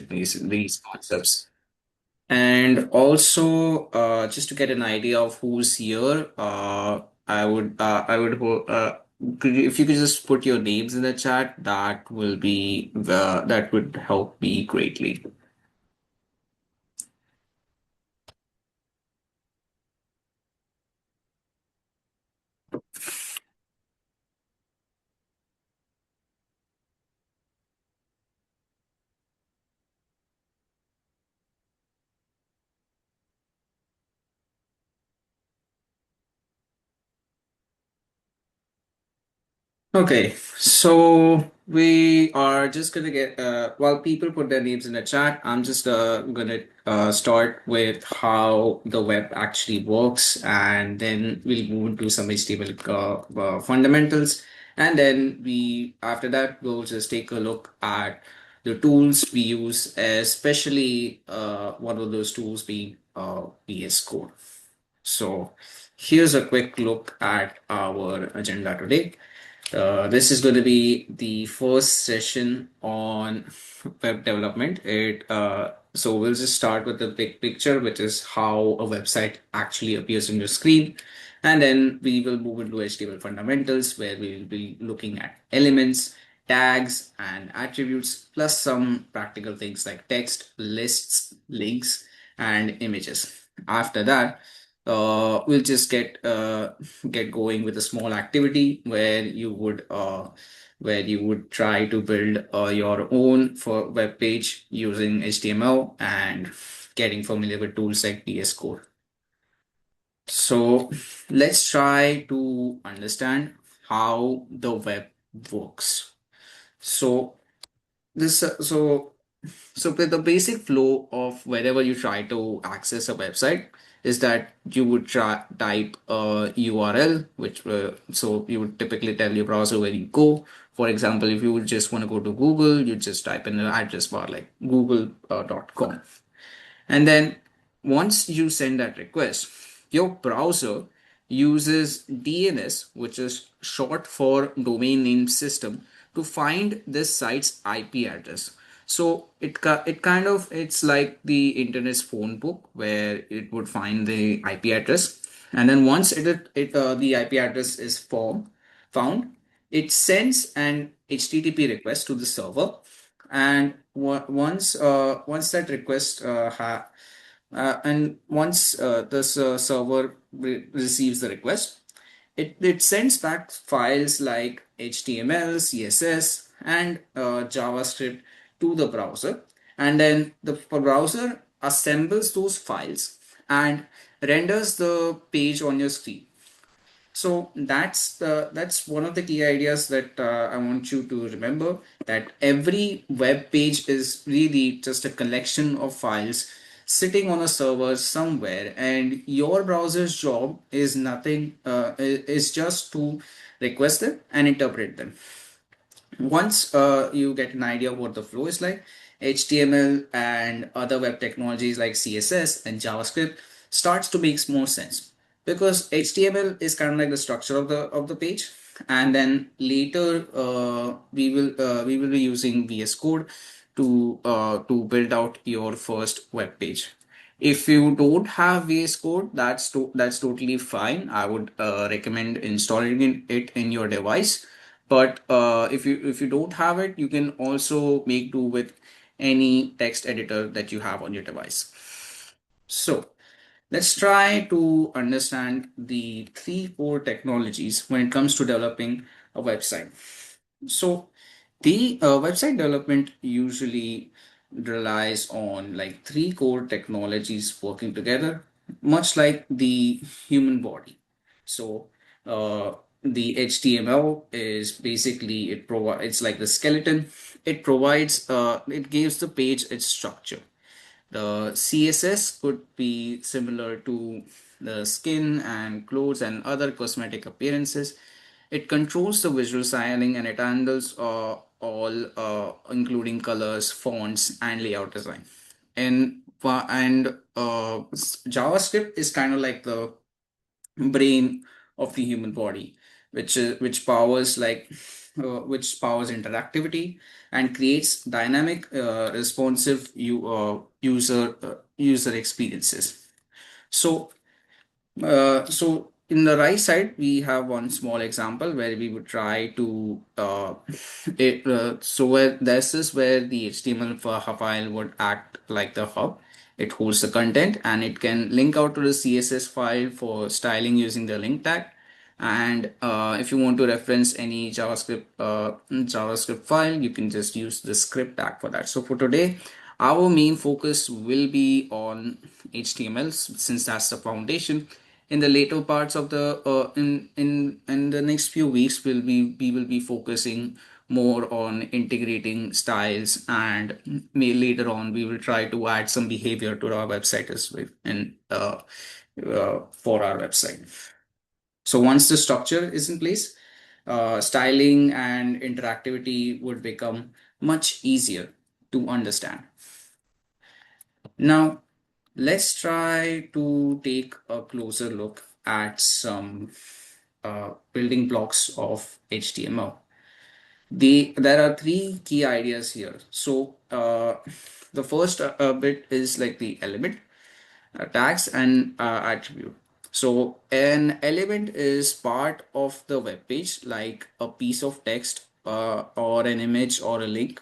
these concepts. And also, just to get an idea of who's here, if you could just put your names in the chat, that would help me greatly. Okay, so we are just gonna get while people put their names in the chat, I'm just gonna start with how the web actually works, and then we'll move into some HTML fundamentals, and then we after that we'll just take a look at the tools we use, especially one of those tools being VS Code. So here's a quick look at our agenda today. This is going to be the first session on web development. So we'll just start with the big picture, which is how a website actually appears on your screen, and then we will move into HTML fundamentals, where we will be looking at elements, tags, and attributes, plus some practical things like text, lists, links, and images. After that, we'll just get going with a small activity where you would try to build your own for web page using HTML and getting familiar with tools like VS Code. So let's try to understand how the web works. So this so so the basic flow of whenever you try to access a website is that you would try type a URL, which so you would typically tell your browser where you go. For example, if you would just want to go to Google, you just type in an address bar like google.com. And then once you send that request, your browser uses DNS, which is short for domain name system, to find this site's IP address. So it's like the internet's phone book where it would find the IP address, and then once the IP address is found, it sends an HTTP request to the server, and once that request and once this server receives the request, it sends back files like HTML, CSS, and JavaScript to the browser, and then the browser assembles those files and renders the page on your screen. So that's one of the key ideas that I want you to remember, that every web page is really just a collection of files sitting on a server somewhere, and your browser's job is nothing is just to request them and interpret them. Once you get an idea of what the flow is like, HTML and other web technologies like CSS and JavaScript starts to make more sense, because HTML is kind of like the structure of the page, and then later we will be using VS Code to build out your first web page. If you don't have VS Code, that's totally fine. I would recommend installing it in your device. But if you don't have it, you can also make do with any text editor that you have on your device. So let's try to understand the three core technologies when it comes to developing a website. So the website development usually relies on like three core technologies working together, much like the human body. So the HTML is basically it's like the skeleton. It gives the page its structure. The CSS could be similar to the skin and clothes and other cosmetic appearances. It controls the visual styling, and it handles all, including colors, fonts, and layout design. And JavaScript is kind of like the brain of the human body, which powers like which powers interactivity and creates dynamic, responsive user experiences. So so in the right side, we have one small example where we would try to so where this is where the HTML file would act like the hub. It holds the content and it can link out to the CSS file for styling using the link tag. And if you want to reference any JavaScript file, you can just use the script tag for that. So for today, our main focus will be on HTML since that's the foundation. In the later parts of the in the next few weeks, we will be focusing more on integrating styles, and later on we will try to add some behavior to our website as well, and for our website. So once the structure is in place, styling and interactivity would become much easier to understand. Now, let's try to take a closer look at some building blocks of HTML. There are three key ideas here. So, the first bit is like the element, tags, and attribute. So, an element is part of the web page, like a piece of text or an image or a link.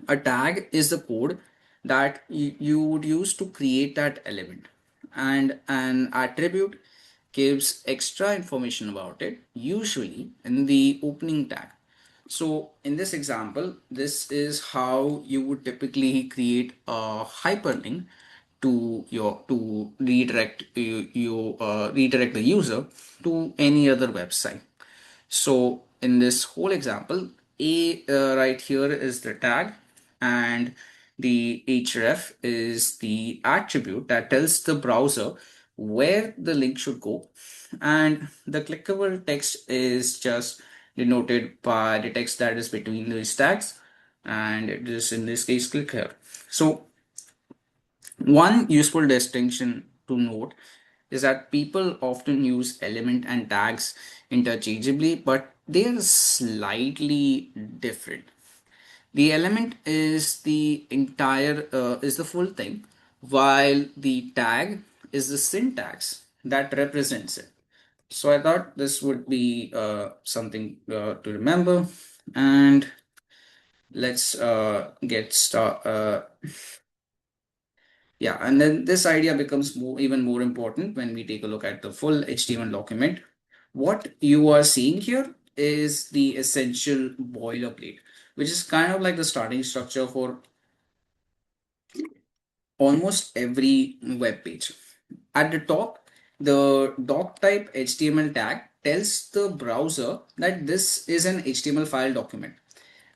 A tag is the code that you would use to create that element, and an attribute gives extra information about it, usually in the opening tag. So in this example, this is how you would typically create a hyperlink to redirect the user to any other website. So in this whole example, right here is the tag, and the href is the attribute that tells the browser where the link should go, and the clickable text is just denoted by the text that is between these tags, and it is in this case click here. So one useful distinction to note is that people often use element and tags interchangeably, but they are slightly different. The element is the full thing, while the tag is the syntax that represents it. So I thought this would be something to remember, and let's get started. Yeah, and then this idea becomes even more important when we take a look at the full HTML document. What you are seeing here is the essential boilerplate, which is kind of like the starting structure for almost every web page. At the top, the doc type HTML tag tells the browser that this is an HTML file document.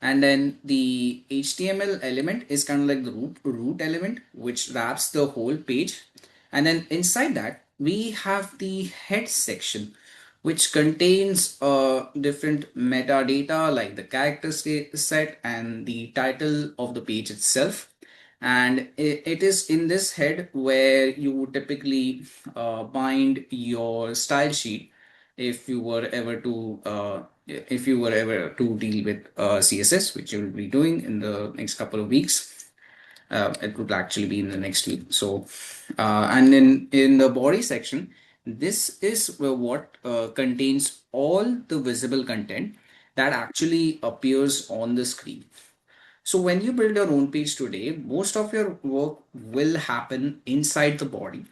And then the HTML element is kind of like the root element, which wraps the whole page. And then inside that, we have the head section, which contains different metadata like the character set and the title of the page itself. And it is in this head where you would typically bind your style sheet if you were ever to deal with CSS, which you will be doing in the next couple of weeks. It would actually be in the next week. So, and in the body section, this is what contains all the visible content that actually appears on the screen. So when you build your own page today, most of your work will happen inside the body,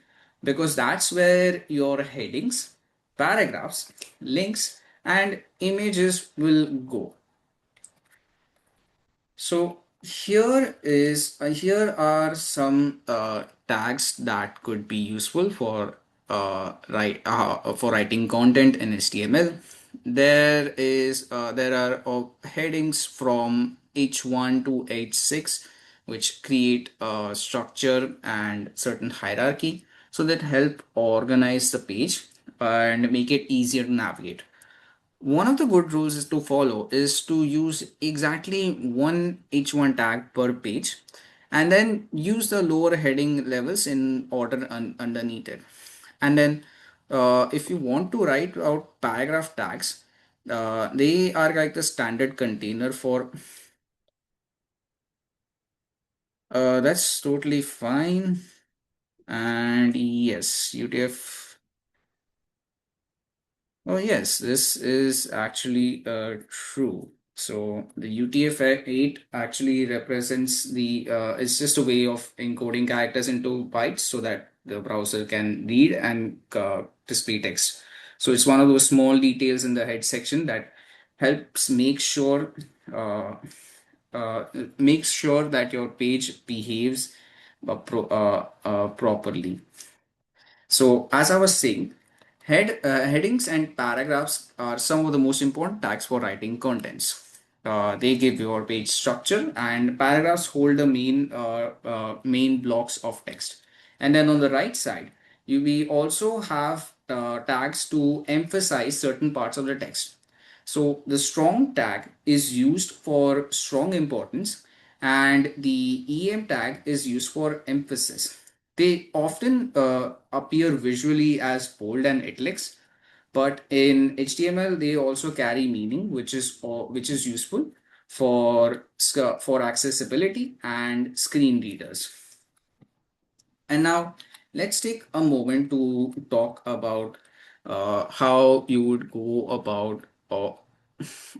because that's where your headings, paragraphs, links, and images will go. So here are some tags that could be useful for for writing content in HTML. There are headings from H1 to H6, which create a structure and certain hierarchy, so that help organize the page and make it easier to navigate. One of the good rules is to follow is to use exactly one H1 tag per page, and then use the lower heading levels in order underneath it. And then if you want to write out paragraph tags, They are like the standard container for. That's totally fine. And yes, UTF. Oh, yes, this is actually true. So the UTF-8 actually represents it's just a way of encoding characters into bytes so that the browser can read and display text. So it's one of those small details in the head section that helps uh, uh, makes sure that your page behaves properly. So, as I was saying, headings and paragraphs are some of the most important tags for writing contents. They give your page structure, and paragraphs hold the main blocks of text. And then on the right side, we also have tags to emphasize certain parts of the text. So the strong tag is used for strong importance, and the EM tag is used for emphasis. They often appear visually as bold and italics, but in HTML they also carry meaning, which is useful for accessibility and screen readers. And now let's take a moment to talk about how you would go about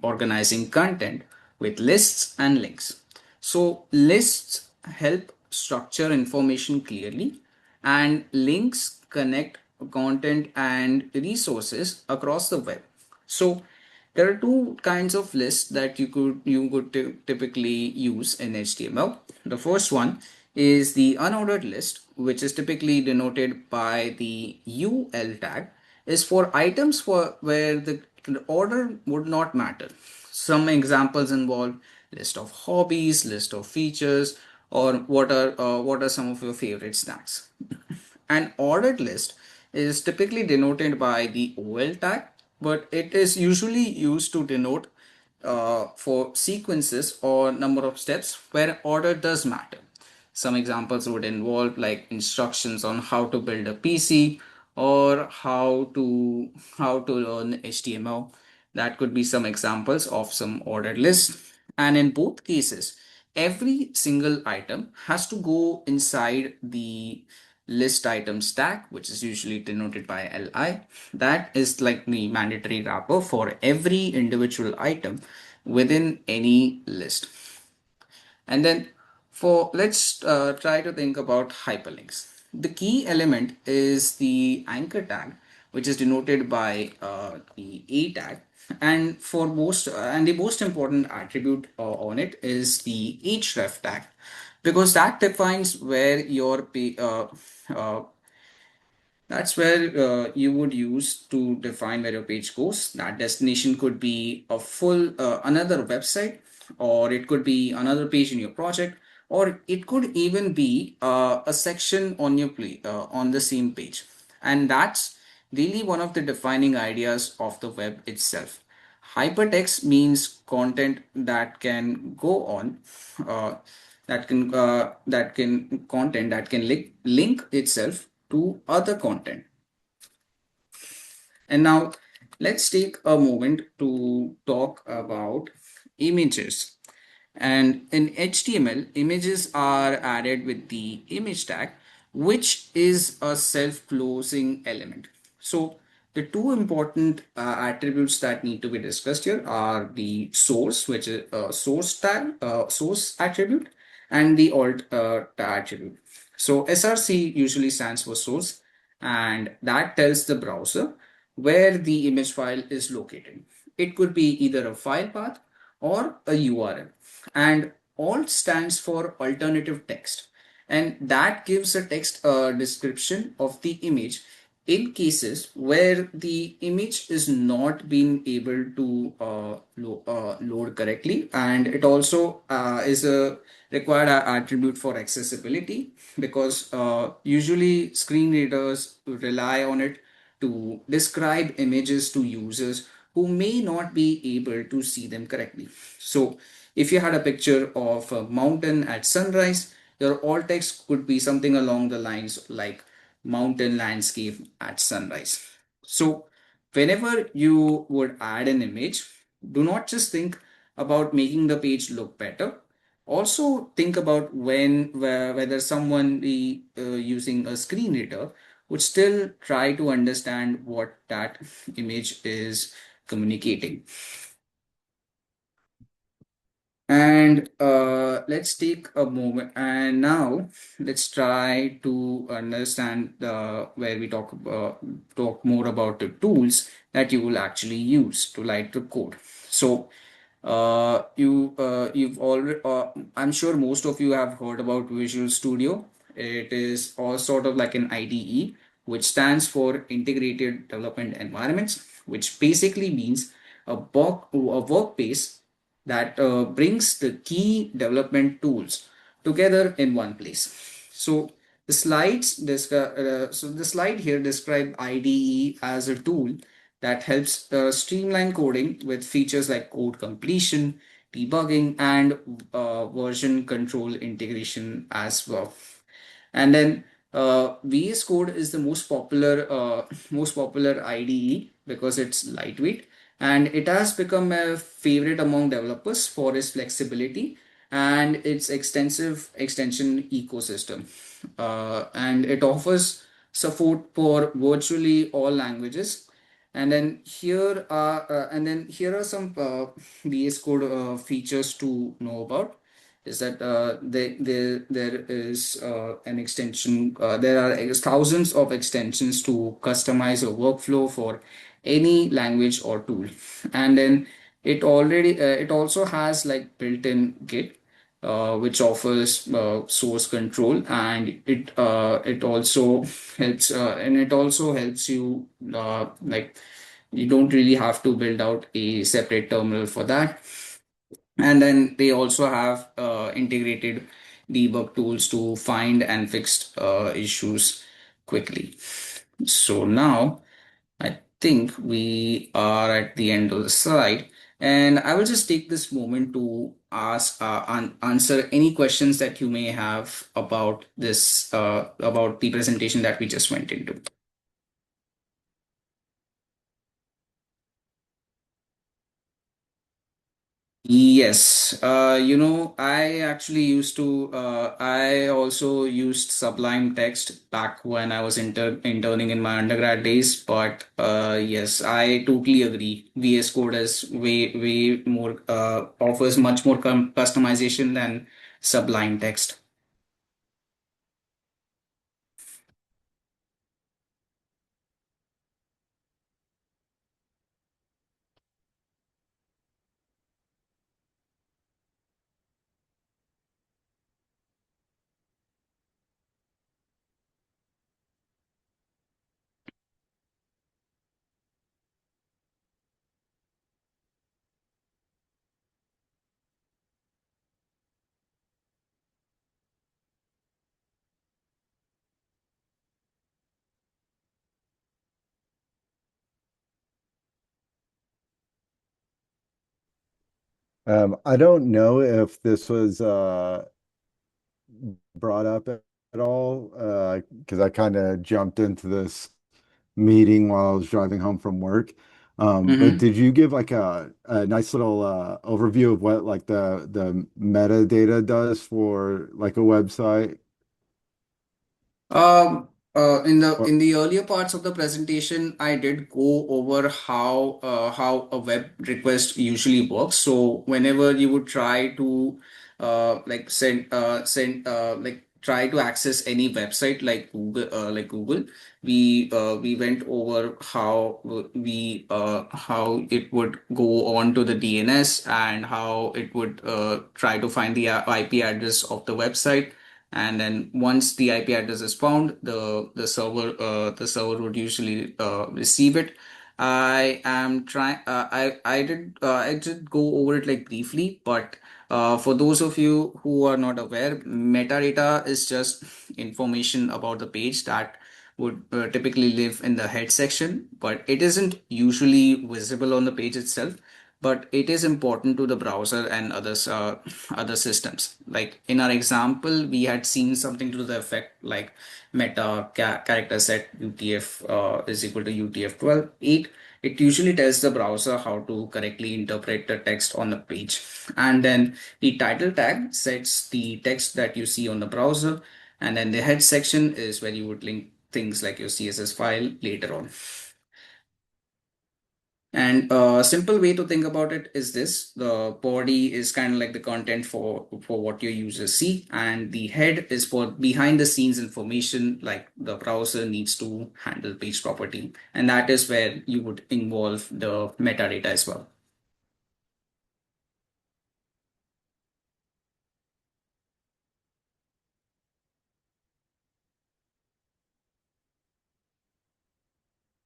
organizing content with lists and links. So, lists help structure information clearly, and links connect content and resources across the web. So, there are two kinds of lists that you could typically use in HTML. The first one is the unordered list, which is typically denoted by the UL tag, is for items for where the order would not matter. Some examples involve list of hobbies, list of features, or what are some of your favorite snacks. An ordered list is typically denoted by the OL tag, but it is usually used to denote for sequences or number of steps where order does matter. Some examples would involve like instructions on how to build a PC or how to learn HTML. That could be some examples of some ordered lists. And in both cases, every single item has to go inside the list items tag, which is usually denoted by LI. That is like the mandatory wrapper for every individual item within any list. And then for let's try to think about hyperlinks. The key element is the anchor tag, which is denoted by the A tag. And the most important attribute on it is the href tag, because that defines where that's where you would use to define where your page goes. That destination could be a full another website, or it could be another page in your project, or it could even be a section on on the same page. And that's really one of the defining ideas of the web itself. Hypertext means content that can go on, that can content that can link itself to other content. And now let's take a moment to talk about images. And in HTML, images are added with the image tag, which is a self-closing element. So the two important attributes that need to be discussed here are the source, which is a source attribute, and the alt attribute. So SRC usually stands for source, and that tells the browser where the image file is located. It could be either a file path or a URL. And alt stands for alternative text. And that gives a text description of the image in cases where the image is not being able to load correctly. And it also is a required attribute for accessibility, because usually screen readers rely on it to describe images to users who may not be able to see them correctly. So, if you had a picture of a mountain at sunrise, your alt text could be something along the lines like mountain landscape at sunrise. So, whenever you would add an image, do not just think about making the page look better. Also think about whether someone using a screen reader would still try to understand what that image is communicating. And let's take a moment and now let's try to understand where we talk more about the tools that you will actually use to write the code. So you've already I'm sure most of you have heard about Visual Studio. It is all sort of like an IDE, which stands for Integrated Development Environments, which basically means a workspace that brings the key development tools together in one place. So the slide here describe IDE as a tool that helps streamline coding with features like code completion, debugging, and version control integration as well. And then VS Code is the most popular IDE because it's lightweight and it has become a favorite among developers for its flexibility and its extensive extension ecosystem. And it offers support for virtually all languages. And then here are some VS Code features to know about is that there is an extension there are thousands of extensions to customize a workflow for any language or tool. And then it also has like built-in Git which offers source control, and it also helps you like you don't really have to build out a separate terminal for that. And then they also have integrated debug tools to find and fix issues quickly. So now I think we are at the end of the slide, and I will just take this moment to answer any questions that you may have about this about the presentation that we just went into. Yes, I also used Sublime Text back when I was interning in my undergrad days. But yes, I totally agree. VS Code is way more, offers much more customization than Sublime Text. I don't know if this was brought up at all because I kind of jumped into this meeting while I was driving home from work. But Mm-hmm. did you give like a nice little overview of what like the metadata does for like a website? In the earlier parts of the presentation, I did go over how a web request usually works. So whenever you would try to like send like try to access any website like Google, we went over how it would go on to the DNS and how it would try to find the IP address of the website. And then once the IP address is found, the server would usually receive it. I did go over it like briefly, but for those of you who are not aware, metadata is just information about the page that would typically live in the head section, but it isn't usually visible on the page itself. But it is important to the browser and other systems. Like in our example, we had seen something to the effect like character set UTF is equal to UTF-12 8, It usually tells the browser how to correctly interpret the text on the page. And then the title tag sets the text that you see on the browser. And then the head section is where you would link things like your CSS file later on. And a simple way to think about it is this: the body is kind of like the content for what your users see, and the head is for behind the scenes information, like the browser needs to handle page property, and that is where you would involve the metadata as well.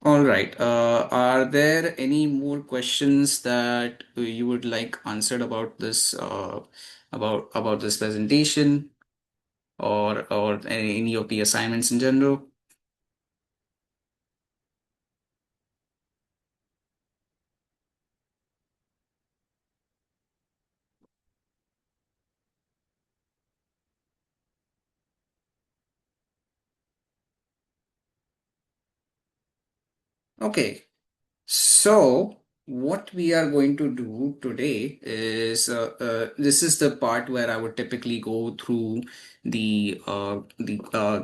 All right. Are there any more questions that you would like answered about this about this presentation, or any of the assignments in general? Okay. So, what we are going to do today is this is the part where I would typically go through the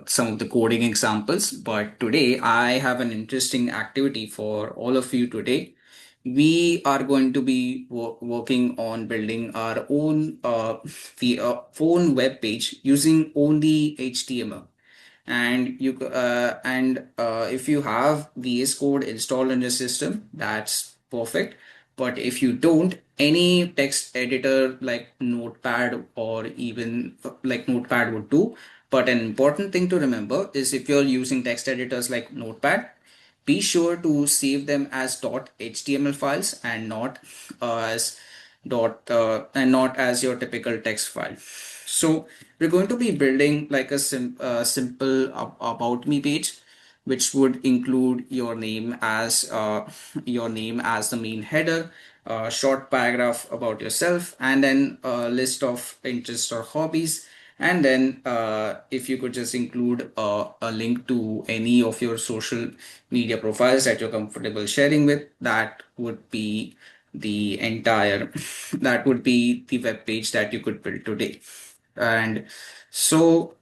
some of the coding examples. But today I have an interesting activity for all of you today. We are going to be working on building our own own web page using only HTML. And if you have VS Code installed in your system, that's perfect. But if you don't, any text editor like Notepad or even like Notepad would do. But an important thing to remember is, if you're using text editors like Notepad, be sure to save them as .html files and not as not as your typical text file. So we're going to be building like a simple about me page, which would include your name as the main header, a short paragraph about yourself, and then a list of interests or hobbies. And then if you could just include a link to any of your social media profiles that you're comfortable sharing with, that would be the entire that would be the web page that you could build today. And so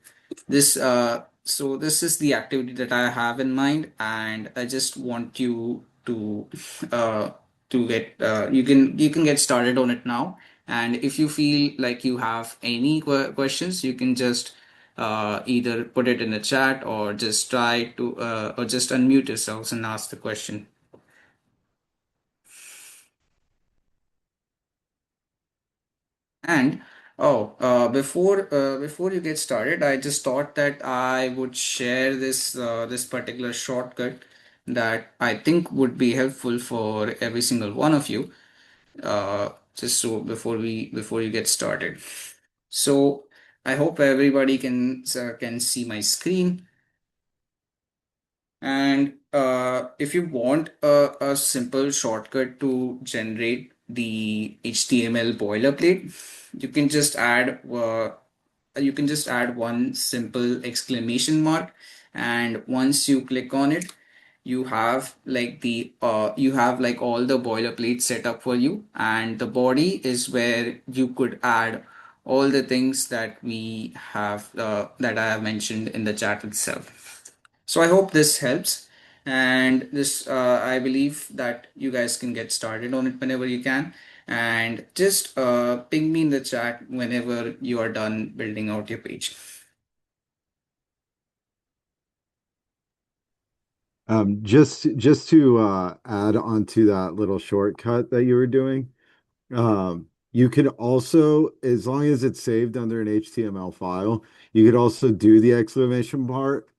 this is the activity that I have in mind, and I just want you uh, to get you can get started on it now. And if you feel like you have any questions, you can just either put it in the chat, or just try to or just unmute yourselves and ask the question. And before you get started, I just thought that I would share this particular shortcut that I think would be helpful for every single one of you. Just so before you get started. So I hope everybody can see my screen. And if you want a simple shortcut to generate the HTML boilerplate, you can just add one simple exclamation mark, and once you click on it, you have like all the boilerplate set up for you, and the body is where you could add all the things that we have that I have mentioned in the chat itself. So I hope this helps, and this I believe that you guys can get started on it whenever you can, and just ping me in the chat whenever you are done building out your page. Just to add on to that little shortcut that you were doing, you could also, as long as it's saved under an HTML file, you could also do the exclamation part,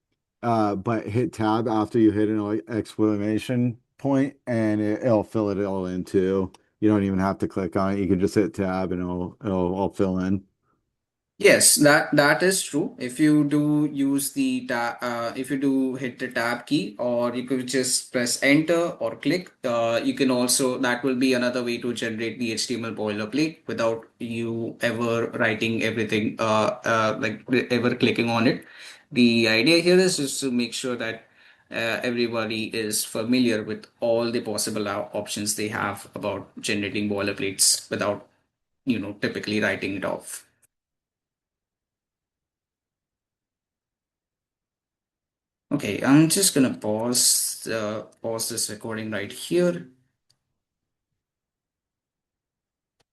but hit tab after you hit an exclamation point, and it'll fill it all in too. You don't even have to click on it. You can just hit tab and it'll all fill in. Yes, that is true. If you do use the tab, if you do hit the tab key, or you could just press enter or click, you can also, that will be another way to generate the HTML boilerplate without you ever writing everything, like ever clicking on it. The idea here is just to make sure that everybody is familiar with all the possible options they have about generating boilerplates without, typically writing it off. Okay, I'm just gonna pause this recording right here.